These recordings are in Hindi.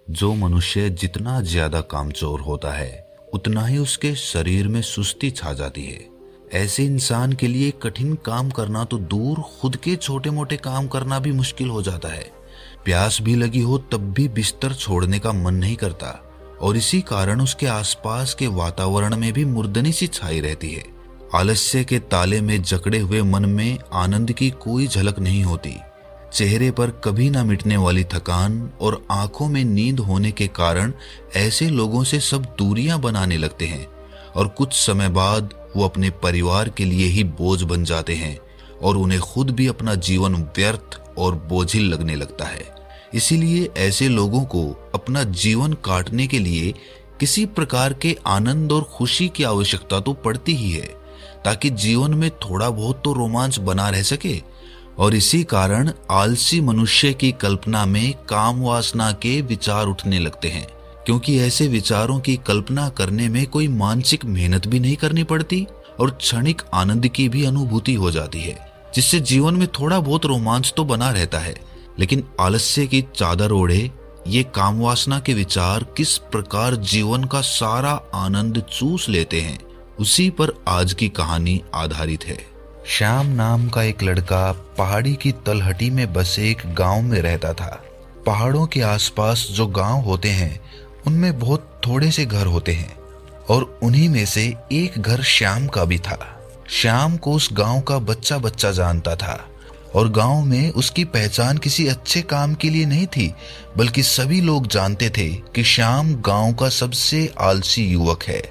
जो मनुष्य जितना ज्यादा कामचोर होता है उतना ही उसके शरीर में सुस्ती छा जाती है। ऐसे इंसान के लिए कठिन काम करना तो दूर, खुद के छोटे मोटे काम करना भी मुश्किल हो जाता है। प्यास भी लगी हो तब भी बिस्तर छोड़ने का मन नहीं करता, और इसी कारण उसके आसपास के वातावरण में भी मुर्दनी सी छाई रहती है। आलस्य के ताले में जकड़े हुए मन में आनंद की कोई झलक नहीं होती। चेहरे पर कभी ना मिटने वाली थकान और आंखों में नींद होने के कारण ऐसे लोगों से सब दूरियां बनाने लगते हैं, और कुछ समय बाद वो अपने परिवार के लिए ही बोझ बन जाते हैं, और उन्हें खुद भी अपना जीवन व्यर्थ और बोझिल लगने लगता है। इसीलिए ऐसे लोगों को अपना जीवन काटने के लिए किसी प्रकार के आनंद और खुशी की आवश्यकता तो पड़ती ही है, ताकि जीवन में थोड़ा बहुत तो रोमांच बना रह सके। और इसी कारण आलसी मनुष्य की कल्पना में काम वासना के विचार उठने लगते हैं, क्योंकि ऐसे विचारों की कल्पना करने में कोई मानसिक मेहनत भी नहीं करनी पड़ती और क्षणिक आनंद की भी अनुभूति हो जाती है, जिससे जीवन में थोड़ा बहुत रोमांच तो बना रहता है। लेकिन आलस्य की चादर ओढ़े ये काम वासना के विचार किस प्रकार जीवन का सारा आनंद चूस लेते हैं, उसी पर आज की कहानी आधारित है। श्याम नाम का एक लड़का पहाड़ी की तलहटी में बसे एक गांव में रहता था। पहाड़ों के आसपास जो गांव होते हैं उनमें बहुत थोड़े से घर होते हैं, और उन्हीं में से एक घर श्याम का भी था। श्याम को उस गांव का बच्चा बच्चा जानता था, और गांव में उसकी पहचान किसी अच्छे काम के लिए नहीं थी, बल्कि सभी लोग जानते थे कि श्याम गांव का सबसे आलसी युवक है।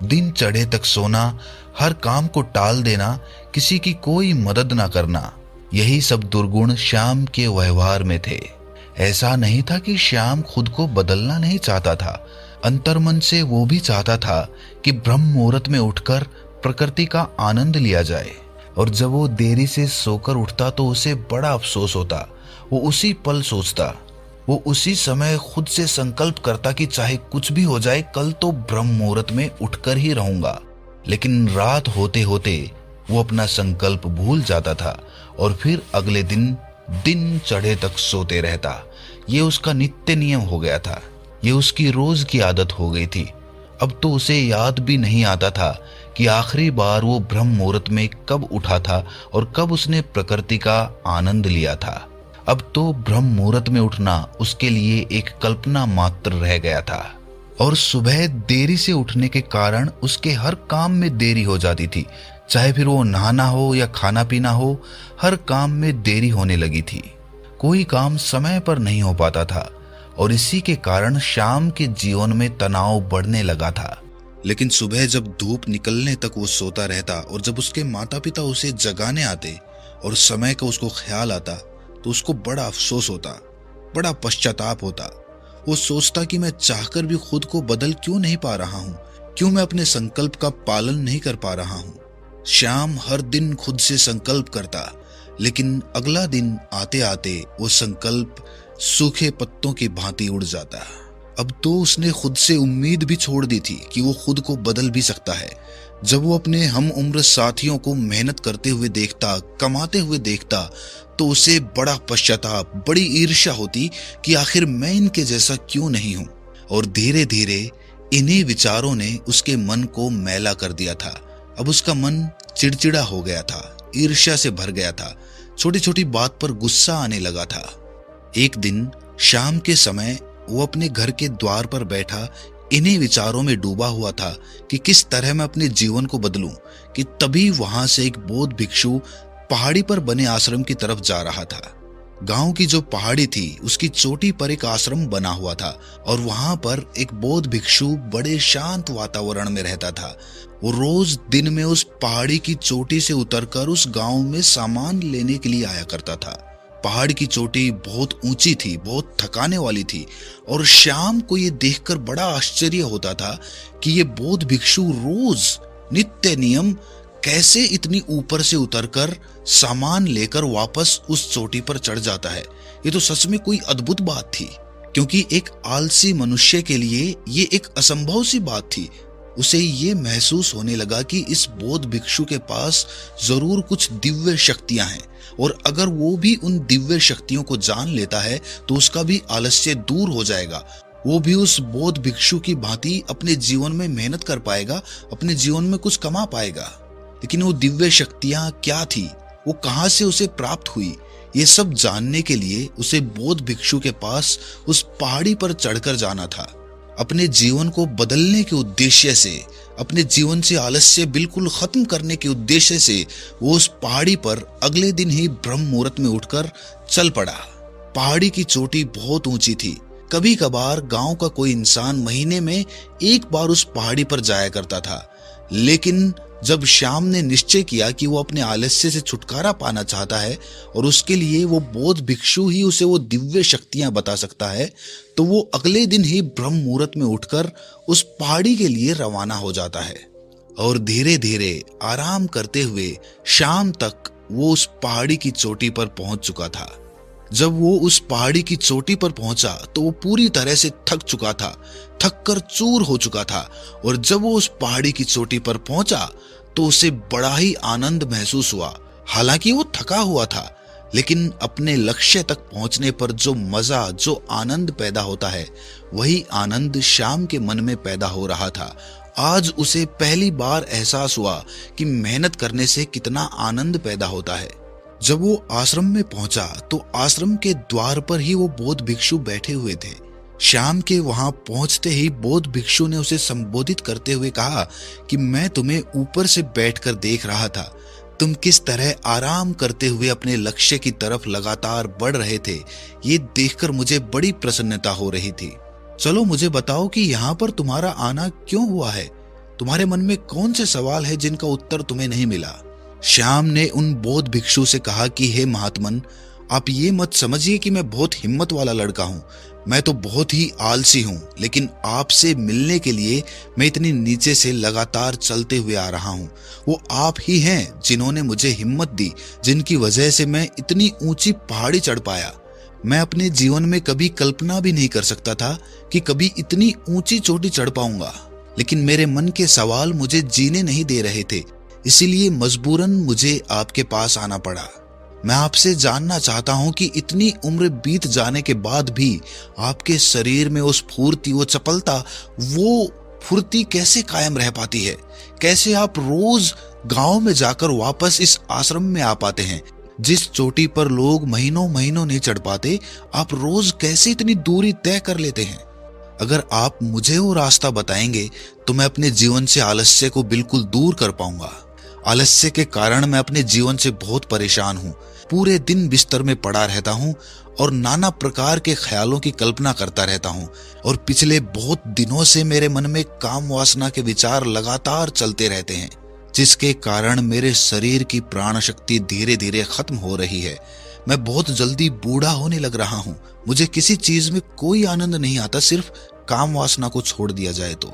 दिन चढ़े तक सोना, हर काम को टाल देना, किसी की कोई मदद ना करना, यही सब दुर्गुण श्याम के व्यवहार में थे। ऐसा नहीं था कि श्याम खुद को बदलना नहीं चाहता था, अंतर्मन से वो भी चाहता था कि ब्रह्म मुहूर्त में उठकर प्रकृति का आनंद लिया जाए। और जब वो देरी से सोकर उठता तो उसे बड़ा अफसोस होता। वो उसी पल सोचता, वो उसी समय खुद से संकल्प करता कि चाहे कुछ भी हो जाए, कल तो ब्रह्म मुहूर्त में उठकर ही रहूंगा। लेकिन रात होते होते वो अपना संकल्प भूल जाता था, और फिर अगले दिन चढ़े तक सोते रहता। ये उसका नित्य नियम हो गया था, ये उसकी रोज की आदत हो गई थी। अब तो उसे याद भी नहीं आता था कि आखिरी बार वो ब्रह्म मुहूर्त में कब उठा था और कब उसने प्रकृति का आनंद लिया था। अब तो ब्रह्म मुहूर्त में उठना उसके लिए एक कल्पना मात्र रह गया था, और सुबह देरी से उठने के कारण उसके हर काम में देरी हो जाती थी। चाहे फिर वो नहाना हो या खाना पीना हो, हर काम में देरी होने लगी थी। कोई काम समय पर नहीं हो पाता था, और इसी के कारण श्याम के जीवन में तनाव बढ़ने लगा था। लेकिन सुबह जब धूप निकलने तक वो सोता रहता, और जब उसके माता पिता उसे जगाने आते और समय का उसको ख्याल आता, तो उसको बड़ा अफसोस होता, बड़ा पश्चाताप होता। वो सोचता कि मैं चाहकर भी खुद को बदल क्यों नहीं पा रहा हूँ, क्यों मैं अपने संकल्प का पालन नहीं कर पा रहा हूँ। श्याम हर दिन खुद से संकल्प करता, लेकिन अगला दिन आते आते वो संकल्प सूखे पत्तों की भांति उड़ जाता। अब तो उसने खुद से उम्मीद भी छोड़ दी थी कि वो खुद को बदल भी सकता है। जब वो अपने हम उम्र साथियों को मेहनत करते हुए देखता, कमाते हुए देखता, तो उसे बड़ा पश्चाताप, बड़ी ईर्ष्या होती कि आखिर मैं इनके जैसा क्यों नहीं हूं। और धीरे धीरे इन्हीं विचारों ने उसके मन को मैला कर दिया था। अब उसका मन चिड़चिड़ा हो गया था, ईर्ष्या से भर गया था, छोटी छोटी बात पर गुस्सा आने लगा था। एक दिन शाम के समय वो अपने घर के द्वार पर बैठा इन्हीं विचारों में डूबा हुआ था कि किस तरह मैं अपने जीवन को बदलूं, कि तभी वहां से एक बौद्ध भिक्षु पहाड़ी पर बने आश्रम की तरफ जा रहा था। गांव की जो पहाड़ी थी उसकी चोटी पर एक आश्रम बना हुआ था, और वहां पर एक बौद्ध भिक्षु बड़े शांत वातावरण में रहता था। वो रोज दिन में उस पहाड़ी की चोटी से उतरकर उस गांव में सामान लेने के लिए आया करता था। पहाड़ की चोटी बहुत ऊंची थी, बहुत थकाने वाली थी, और श्याम को ये देखकर बड़ा आश्चर्य होता था कि ये बौद्ध भिक्षु रोज नित्य नियम कैसे इतनी ऊपर से उतरकर सामान लेकर वापस उस चोटी पर चढ़ जाता है। ये तो सच में कोई अद्भुत बात थी, क्योंकि एक आलसी मनुष्य के लिए ये एक असंभव सी बात थी। उसे ये महसूस होने लगा कि इस बौद्ध भिक्षु के पास जरूर कुछ दिव्य शक्तियां हैं, और अगर वो भी उन दिव्य शक्तियों को जान लेता है तो उसका भी आलस्य दूर हो जाएगा, वो भी उस बौद्ध भिक्षु की भांति अपने जीवन में मेहनत कर पाएगा, अपने जीवन में कुछ कमा पाएगा। लेकिन वो दिव्य शक्तियां क्या थी, वो कहां से उसे प्राप्त हुई, ये सब जानने के लिए उसे बौद्ध भिक्षु के पास उस पहाड़ी पर चढ़कर जाना था। अपने जीवन को बदलने के उद्देश्य से, अपने जीवन से आलस्य बिल्कुल खत्म करने के उद्देश्य से वो उस पहाड़ी पर अगले दिन ही ब्रह्म मुहूर्त में उठकर चल पड़ा। पहाड़ी की चोटी बहुत ऊंची थी। कभी कभार गांव का कोई इंसान महीने में एक बार उस पहाड़ी पर जाया करता था। लेकिन जब श्याम ने निश्चय किया कि वो अपने आलस्य से छुटकारा पाना चाहता है और उसके लिए वो बौद्ध भिक्षु ही उसे वो दिव्य शक्तियां बता सकता है, तो वो अगले दिन ही ब्रह्म मुहूर्त में उठकर उस पहाड़ी के लिए रवाना हो जाता है। और धीरे धीरे आराम करते हुए शाम तक वो उस पहाड़ी की चोटी पर पहुंच चुका था। जब वो उस पहाड़ी की चोटी पर पहुंचा तो वो पूरी तरह से थक चुका था, थक कर चूर हो चुका था। और जब वो उस पहाड़ी की चोटी पर पहुंचा तो उसे बड़ा ही आनंद महसूस हुआ। हालांकि वो थका हुआ था, लेकिन अपने लक्ष्य तक पहुंचने पर जो मजा, जो आनंद पैदा होता है, वही आनंद श्याम के मन में पैदा हो रहा था। आज उसे पहली बार एहसास हुआ कि मेहनत करने से कितना आनंद पैदा होता है। जब वो आश्रम में पहुंचा तो आश्रम के द्वार पर ही वो बौद्ध भिक्षु बैठे हुए थे। श्याम के वहां पहुंचते ही बौद्ध भिक्षु ने उसे संबोधित करते हुए कहा कि मैं तुम्हें ऊपर से बैठकर देख रहा था। तुम किस तरह आराम करते हुए अपने लक्ष्य की तरफ लगातार बढ़ रहे थे, ये देखकर मुझे बड़ी प्रसन्नता हो रही थी। चलो मुझे बताओ कि यहाँ पर तुम्हारा आना क्यों हुआ है? तुम्हारे मन में कौन से सवाल है जिनका उत्तर तुम्हें नहीं मिला? श्याम ने उन बौद्ध भिक्षु से कहा कि हे महात्मन, आप ये मत समझिए कि मैं बहुत हिम्मत वाला लड़का हूँ। मैं तो बहुत ही आलसी हूँ, लेकिन आपसे मिलने के लिए मैं इतनी नीचे से लगातार चलते हुए आ रहा हूँ। वो आप ही हैं जिन्होंने मुझे हिम्मत दी, जिनकी वजह से मैं इतनी ऊंची पहाड़ी चढ़ पाया। मैं अपने जीवन में कभी कल्पना भी नहीं कर सकता था कि कभी इतनी ऊंची चोटी चढ़ पाऊंगा, लेकिन मेरे मन के सवाल मुझे जीने नहीं दे रहे थे, इसीलिए मजबूरन मुझे आपके पास आना पड़ा। मैं आपसे जानना चाहता हूं कि इतनी उम्र बीत जाने के बाद भी आपके शरीर में उस फुर्ती, वो चपलता, वो फुर्ती कैसे कायम रह पाती है? कैसे आप रोज गांव में जाकर वापस इस आश्रम में आ पाते हैं? जिस चोटी पर लोग महीनों महीनों नहीं चढ़ पाते, आप रोज कैसे इतनी दूरी तय कर लेते हैं? अगर आप मुझे वो रास्ता बताएंगे तो मैं अपने जीवन से आलस्य को बिल्कुल दूर कर पाऊंगा। आलस्य के कारण मैं अपने जीवन से बहुत परेशान हूँ। पूरे दिन बिस्तर में पड़ा रहता हूँ और नाना प्रकार के ख्यालों की कल्पना करता रहता हूँ। और पिछले बहुत दिनों से मेरे मन में काम वासना के विचार लगातार चलते रहते हैं, जिसके कारण मेरे शरीर की प्राण शक्ति धीरे धीरे खत्म हो रही है। मैं बहुत जल्दी बूढ़ा होने लग रहा हूँ। मुझे किसी चीज में कोई आनंद नहीं आता, सिर्फ काम वासना को छोड़ दिया जाए तो।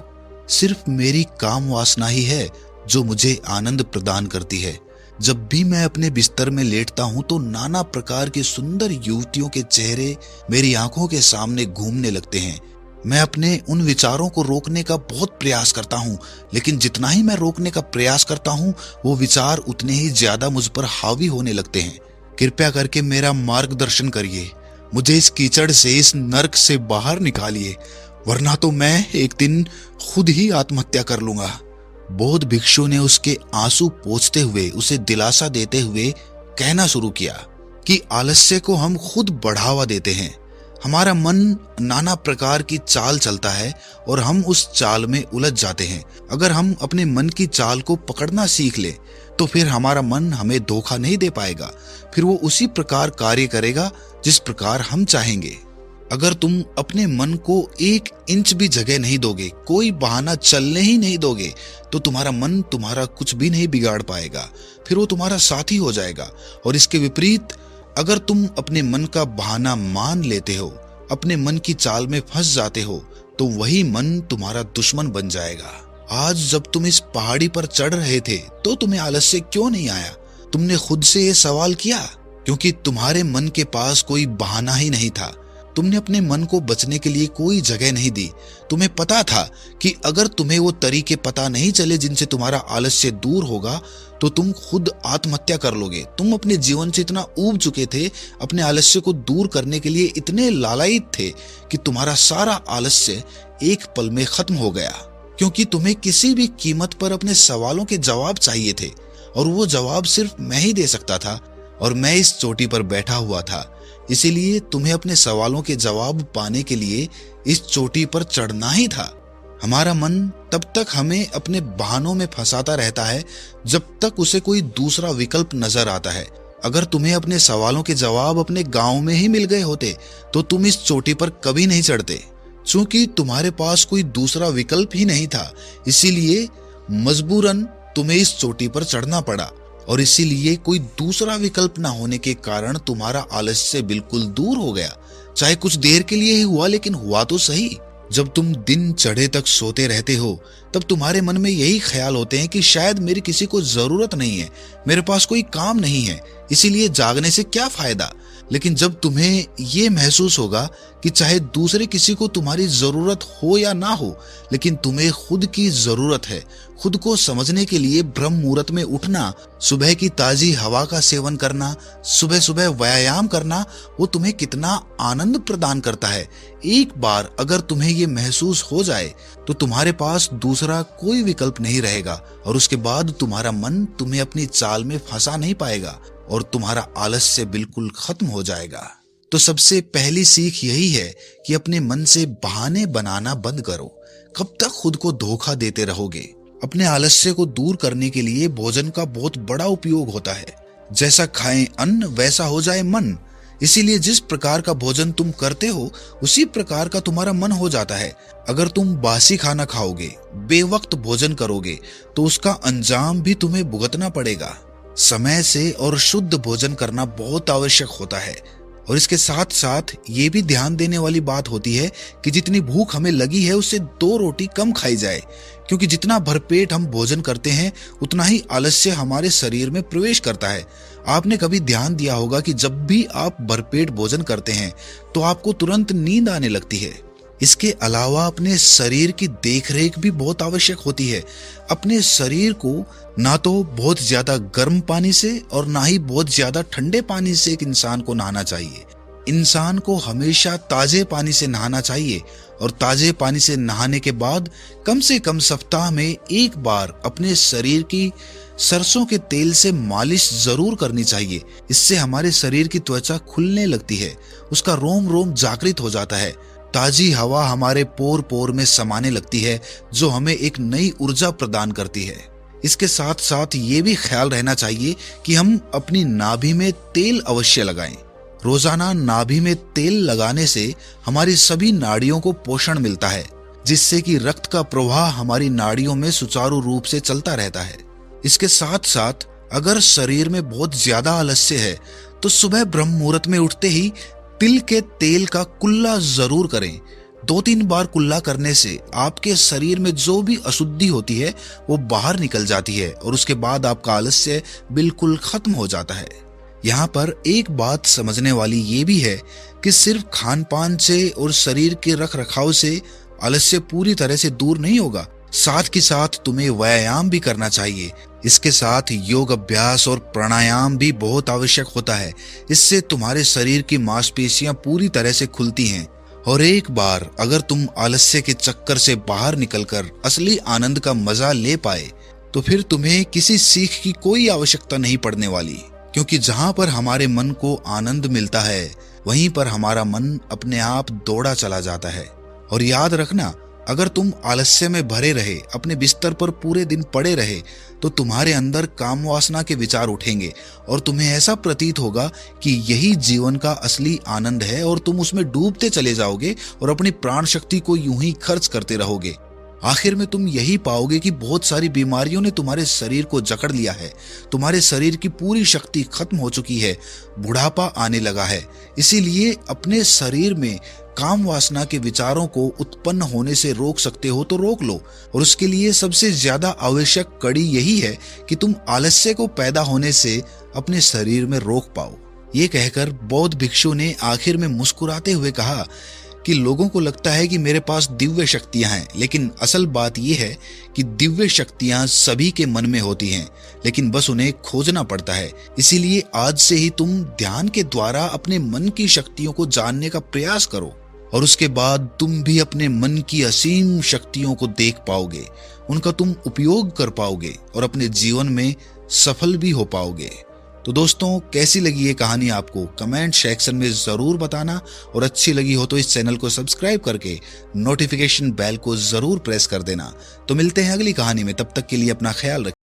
सिर्फ मेरी काम वासना ही है जो मुझे आनंद प्रदान करती है। जब भी मैं अपने बिस्तर में लेटता हूँ तो नाना प्रकार की सुंदर युवतियों के चेहरे मेरी आंखों के सामने घूमने लगते हैं। मैं अपने उन विचारों को रोकने का बहुत प्रयास करता हूँ, लेकिन जितना ही मैं रोकने का प्रयास करता हूँ वो विचार उतने ही ज्यादा मुझ पर हावी होने लगते हैं। कृपया करके मेरा मार्गदर्शन करिए, मुझे इस कीचड़ से, इस नर्क से बाहर निकालिए, वरना तो मैं एक दिन खुद ही आत्महत्या कर लूंगा। बौद्ध भिक्षु ने उसके आंसू पोंछते हुए, उसे दिलासा देते हुए कहना शुरू किया कि आलस्य को हम खुद बढ़ावा देते हैं। हमारा मन नाना प्रकार की चाल चलता है और हम उस चाल में उलझ जाते हैं। अगर हम अपने मन की चाल को पकड़ना सीख ले तो फिर हमारा मन हमें धोखा नहीं दे पाएगा। फिर वो उसी प्रकार कार्य करेगा जिस प्रकार हम चाहेंगे। अगर तुम अपने मन को 1 इंच भी जगह नहीं दोगे, कोई बहाना चलने ही नहीं दोगे, तो तुम्हारा मन तुम्हारा कुछ भी नहीं बिगाड़ पाएगा। फिर वो तुम्हारा साथी हो जाएगा। और इसके विपरीत अगर तुम अपने मन का बहाना मान लेते हो, अपने मन की चाल में फंस जाते हो, तो वही मन तुम्हारा दुश्मन बन जाएगा। आज जब तुम इस पहाड़ी पर चढ़ रहे थे तो तुम्हें आलस्य क्यों नहीं आया? तुमने खुद से ये सवाल किया? क्योंकि तुम्हारे मन के पास कोई बहाना ही नहीं था। तुमने अपने मन को बचने के लिए कोई जगह नहीं दी। तुम्हें पता था कि अगर तुम्हें वो तरीके पता नहीं चले जिनसे तुम्हारा आलस्य दूर होगा तो तुम खुद आत्महत्या कर लोगे। तुम अपने जीवन से इतना ऊब चुके थे, अपने आलस्य को दूर करने के लिए इतने लालायित थे कि तुम्हारा सारा आलस्य एक पल में खत्म हो गया, क्योंकि तुम्हें किसी भी कीमत पर अपने सवालों के जवाब चाहिए थे और वो जवाब सिर्फ मैं ही दे सकता था और मैं इस चोटी पर बैठा हुआ था। इसीलिए तुम्हें अपने सवालों के जवाब पाने के लिए इस चोटी पर चढ़ना ही था। हमारा मन तब तक हमें अपने बहानों में फंसाता रहता है जब तक उसे कोई दूसरा विकल्प नजर आता है। अगर तुम्हें अपने सवालों के जवाब अपने गांव में ही मिल गए होते तो तुम इस चोटी पर कभी नहीं चढ़ते। चूंकि तुम्हारे पास कोई दूसरा विकल्प ही नहीं था, इसीलिए मजबूरन तुम्हें इस चोटी पर चढ़ना पड़ा और इसीलिए कोई दूसरा विकल्प ना होने के कारण तुम्हारा आलस्य बिल्कुल दूर हो गया। चाहे कुछ देर के लिए ही हुआ, लेकिन हुआ तो सही। जब तुम दिन चढ़े तक सोते रहते हो तब तुम्हारे मन में यही ख्याल होते हैं कि शायद मेरी किसी को जरूरत नहीं है, मेरे पास कोई काम नहीं है, इसीलिए जागने से क्या फायदा। लेकिन जब तुम्हें ये महसूस होगा कि चाहे दूसरे किसी को तुम्हारी जरूरत हो या ना हो, लेकिन तुम्हें खुद की जरूरत है, खुद को समझने के लिए ब्रह्म मुहूर्त में उठना, सुबह की ताजी हवा का सेवन करना, सुबह सुबह व्यायाम करना, वो तुम्हें कितना आनंद प्रदान करता है। एक बार अगर तुम्हें ये महसूस हो जाए तो तुम्हारे पास दूसरा कोई विकल्प नहीं रहेगा और उसके बाद तुम्हारा मन तुम्हें अपनी चाल में फंसा नहीं पाएगा और तुम्हारा आलस्य बिल्कुल खत्म हो जाएगा। तो सबसे पहली सीख यही है कि अपने मन से बहाने बनाना बंद करो। कब तक खुद को धोखा देते रहोगे? अपने आलस्य को दूर करने के लिए भोजन का बहुत बड़ा उपयोग होता है। जैसा खाएं अन्न वैसा हो जाए मन। इसीलिए जिस प्रकार का भोजन तुम करते हो उसी प्रकार का तुम्हारा मन हो जाता है। अगर तुम बासी खाना खाओगे, बेवक्त भोजन करोगे तो उसका अंजाम भी तुम्हें भुगतना पड़ेगा। समय से और शुद्ध भोजन करना बहुत आवश्यक होता है और इसके साथ साथ ये भी ध्यान देने वाली बात होती है कि जितनी भूख हमें लगी है उससे 2 रोटी कम खाई जाए, क्योंकि जितना भरपेट हम भोजन करते हैं उतना ही आलस्य हमारे शरीर में प्रवेश करता है। आपने कभी ध्यान दिया होगा कि जब भी आप भरपेट भोजन करते हैं तो आपको तुरंत नींद आने लगती है। इसके अलावा अपने शरीर की देखरेख भी बहुत आवश्यक होती है। अपने शरीर को ना तो बहुत ज्यादा गर्म पानी से और ना ही बहुत ज्यादा ठंडे पानी से एक इंसान को नहाना चाहिए। इंसान को हमेशा ताजे पानी से नहाना चाहिए और ताजे पानी से नहाने के बाद कम से कम सप्ताह में एक बार अपने शरीर की सरसों के तेल से मालिश जरूर करनी चाहिए। इससे हमारे शरीर की त्वचा खुलने लगती है, उसका रोम रोम जागृत हो जाता है। ताजी हवा हमारे पोर पोर में समाने लगती है जो हमें एक नई ऊर्जा प्रदान करती है। इसके साथ साथ ये भी ख्याल रहना चाहिए कि हम अपनी नाभि में तेल अवश्य लगाएं। रोजाना नाभि में तेल लगाने से हमारी सभी नाड़ियों को पोषण मिलता है, जिससे कि रक्त का प्रवाह हमारी नाड़ियों में सुचारू रूप से चलता रहता है। इसके साथ साथ अगर शरीर में बहुत ज्यादा आलस्य है तो सुबह ब्रह्म मुहूर्त में उठते ही तिल के तेल का कुल्ला जरूर करें। 2-3 बार कुल्ला करने से आपके शरीर में जो भी अशुद्धि होती है वो बाहर निकल जाती है और उसके बाद आपका आलस्य बिल्कुल खत्म हो जाता है। यहाँ पर एक बात समझने वाली ये भी है कि सिर्फ खान पान से और शरीर के रख रखाव से आलस्य पूरी तरह से दूर नहीं होगा, साथ के साथ तुम्हें व्यायाम भी करना चाहिए। इसके साथ योग अभ्यास और प्राणायाम भी बहुत आवश्यक होता है। इससे तुम्हारे शरीर की मांसपेशियां पूरी तरह से खुलती हैं और एक बार अगर तुम आलस्य के चक्कर से बाहर निकलकर असली आनंद का मजा ले पाए तो फिर तुम्हें किसी सीख की कोई आवश्यकता नहीं पड़ने वाली, क्योंकि जहां पर हमारे मन को आनंद मिलता है वहीं पर हमारा मन अपने आप दौड़ा चला जाता है। और याद रखना, अगर तुम आलस्य में भरे रहे, अपने बिस्तर पर पूरे दिन पड़े रहे तो तुम्हारे अंदर काम वासना के विचार उठेंगे और तुम्हें ऐसा प्रतीत होगा कि यही जीवन का असली आनंद है और तुम उसमें डूबते चले जाओगे और अपनी प्राण शक्ति को यूं ही खर्च करते रहोगे। आखिर में तुम यही पाओगे कि बहुत सारी बीमारियों ने तुम्हारे शरीर को जकड़ लिया है, तुम्हारे शरीर की पूरी शक्ति खत्म हो चुकी है, बुढ़ापा आने लगा है। इसीलिए अपने शरीर में काम वासना के विचारों को उत्पन्न होने से रोक सकते हो तो रोक लो, और उसके लिए सबसे ज्यादा आवश्यक कड़ी यही है कि तुम आलस्य को पैदा होने से अपने शरीर में रोक पाओ। ये कहकर बौद्ध भिक्षु ने आखिर में मुस्कुराते हुए कहा कि लोगों को लगता है कि मेरे पास दिव्य शक्तियां हैं, लेकिन असल बात यह है कि दिव्य शक्तियां सभी के मन में होती हैं, लेकिन बस उन्हें खोजना पड़ता है। इसीलिए आज से ही तुम ध्यान के द्वारा अपने मन की शक्तियों को जानने का प्रयास करो और उसके बाद तुम भी अपने मन की असीम शक्तियों को देख पाओगे, उनका तुम उपयोग कर पाओगे और अपने जीवन में सफल भी हो पाओगे। तो दोस्तों, कैसी लगी ये कहानी आपको कमेंट सेक्शन में जरूर बताना और अच्छी लगी हो तो इस चैनल को सब्सक्राइब करके नोटिफिकेशन बेल को जरूर प्रेस कर देना। तो मिलते हैं अगली कहानी में, तब तक के लिए अपना ख्याल रखिए।